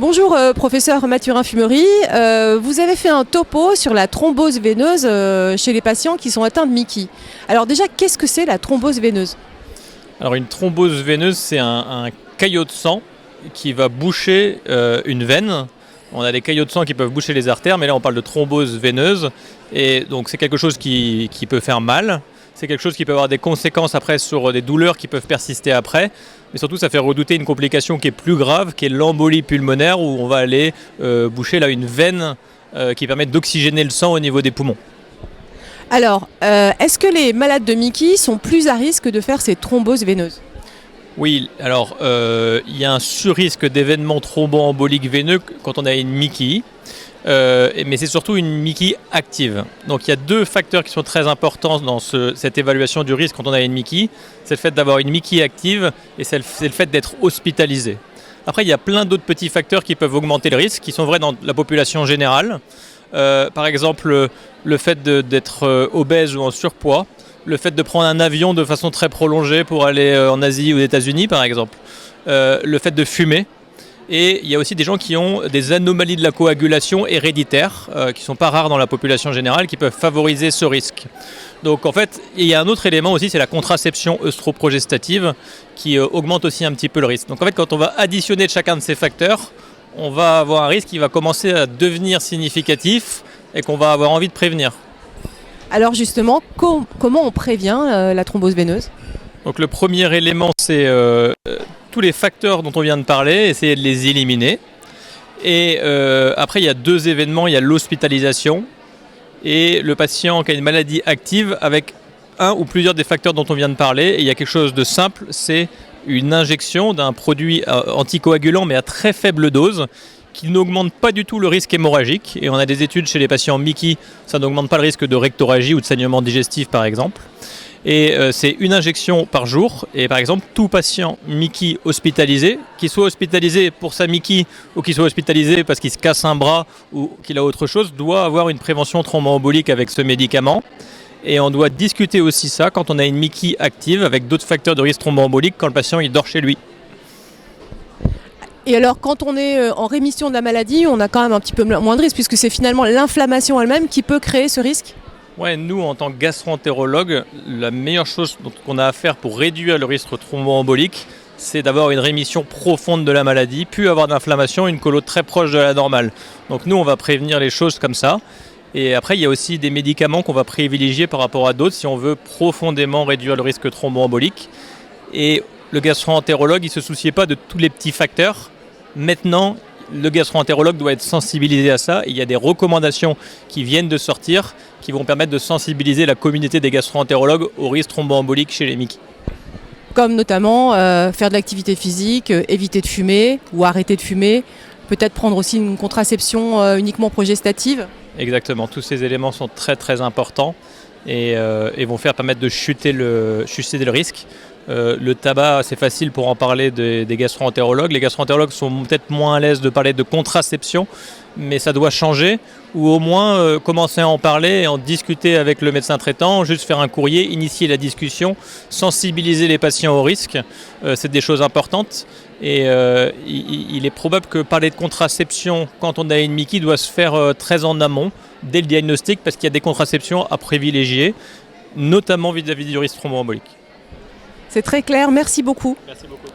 Bonjour professeur Mathurin-Fumery, vous avez fait un topo sur la thrombose veineuse chez les patients qui sont atteints de Miki. Alors déjà, qu'est-ce que c'est la thrombose veineuse? Alors une thrombose veineuse, c'est un caillot de sang qui va boucher une veine. On a des caillots de sang qui peuvent boucher les artères, mais là on parle de thrombose veineuse. Et donc c'est quelque chose qui peut faire mal. C'est quelque chose qui peut avoir des conséquences après sur des douleurs qui peuvent persister après. Mais surtout, ça fait redouter une complication qui est plus grave, qui est l'embolie pulmonaire, où on va aller boucher là une veine qui permet d'oxygéner le sang au niveau des poumons. Alors, est-ce que les malades de Miki sont plus à risque de faire ces thromboses veineuses? Oui, alors il y a un surrisque d'événements thromboemboliques veineux quand on a une Miki. Mais c'est surtout une Miki active. Donc il y a deux facteurs qui sont très importants dans cette évaluation du risque quand on a une Miki. C'est le fait d'avoir une Miki active et c'est le fait d'être hospitalisé. Après, il y a plein d'autres petits facteurs qui peuvent augmenter le risque, qui sont vrais dans la population générale. Par exemple, le fait d'être obèse ou en surpoids, le fait de prendre un avion de façon très prolongée pour aller en Asie ou aux États-Unis, par exemple, le fait de fumer. Et il y a aussi des gens qui ont des anomalies de la coagulation héréditaires, qui ne sont pas rares dans la population générale, qui peuvent favoriser ce risque. Donc en fait, il y a un autre élément aussi, c'est la contraception œstroprogestative, qui augmente aussi un petit peu le risque. Donc en fait, quand on va additionner chacun de ces facteurs, on va avoir un risque qui va commencer à devenir significatif et qu'on va avoir envie de prévenir. Alors justement, comment on prévient la thrombose veineuse? Donc le premier élément, c'est tous les facteurs dont on vient de parler, essayer de les éliminer. Et après, il y a deux événements, il y a l'hospitalisation et le patient qui a une maladie active avec un ou plusieurs des facteurs dont on vient de parler. Et il y a quelque chose de simple, c'est une injection d'un produit anticoagulant mais à très faible dose qui n'augmente pas du tout le risque hémorragique. Et on a des études chez les patients Miki, ça n'augmente pas le risque de rectorragie ou de saignement digestif par exemple. Et c'est une injection par jour. Et par exemple, tout patient Miki hospitalisé, qu'il soit hospitalisé pour sa Miki ou qu'il soit hospitalisé parce qu'il se casse un bras ou qu'il a autre chose, doit avoir une prévention thromboembolique avec ce médicament. Et on doit discuter aussi ça quand on a une Miki active avec d'autres facteurs de risque thromboembolique quand le patient il dort chez lui. Et alors, quand on est en rémission de la maladie, on a quand même un petit peu moins de risque puisque c'est finalement l'inflammation elle-même qui peut créer ce risque? Ouais, nous, en tant que gastro-entérologue, la meilleure chose qu'on a à faire pour réduire le risque thromboembolique, c'est d'avoir une rémission profonde de la maladie, puis avoir d'inflammation, une colo très proche de la normale. Donc nous, on va prévenir les choses comme ça. Et après, il y a aussi des médicaments qu'on va privilégier par rapport à d'autres si on veut profondément réduire le risque thromboembolique. Et le gastro-entérologue, il ne se souciait pas de tous les petits facteurs. Maintenant, le gastro-entérologue doit être sensibilisé à ça. Il y a des recommandations qui viennent de sortir qui vont permettre de sensibiliser la communauté des gastro-entérologues au risque thromboembolique chez les Miki. Comme notamment faire de l'activité physique, éviter de fumer ou arrêter de fumer, peut-être prendre aussi une contraception uniquement progestative. Exactement, tous ces éléments sont très très importants et vont permettre de chuter le risque. Le tabac, c'est facile pour en parler des gastro-entérologues. Les gastro-entérologues sont peut-être moins à l'aise de parler de contraception, mais ça doit changer, ou au moins commencer à en parler et en discuter avec le médecin traitant, juste faire un courrier, initier la discussion, sensibiliser les patients au risque. C'est des choses importantes. Et il est probable que parler de contraception quand on a une Miki doit se faire très en amont, dès le diagnostic, parce qu'il y a des contraceptions à privilégier, notamment vis-à-vis du risque thromboembolique. C'est très clair, merci beaucoup. Merci beaucoup.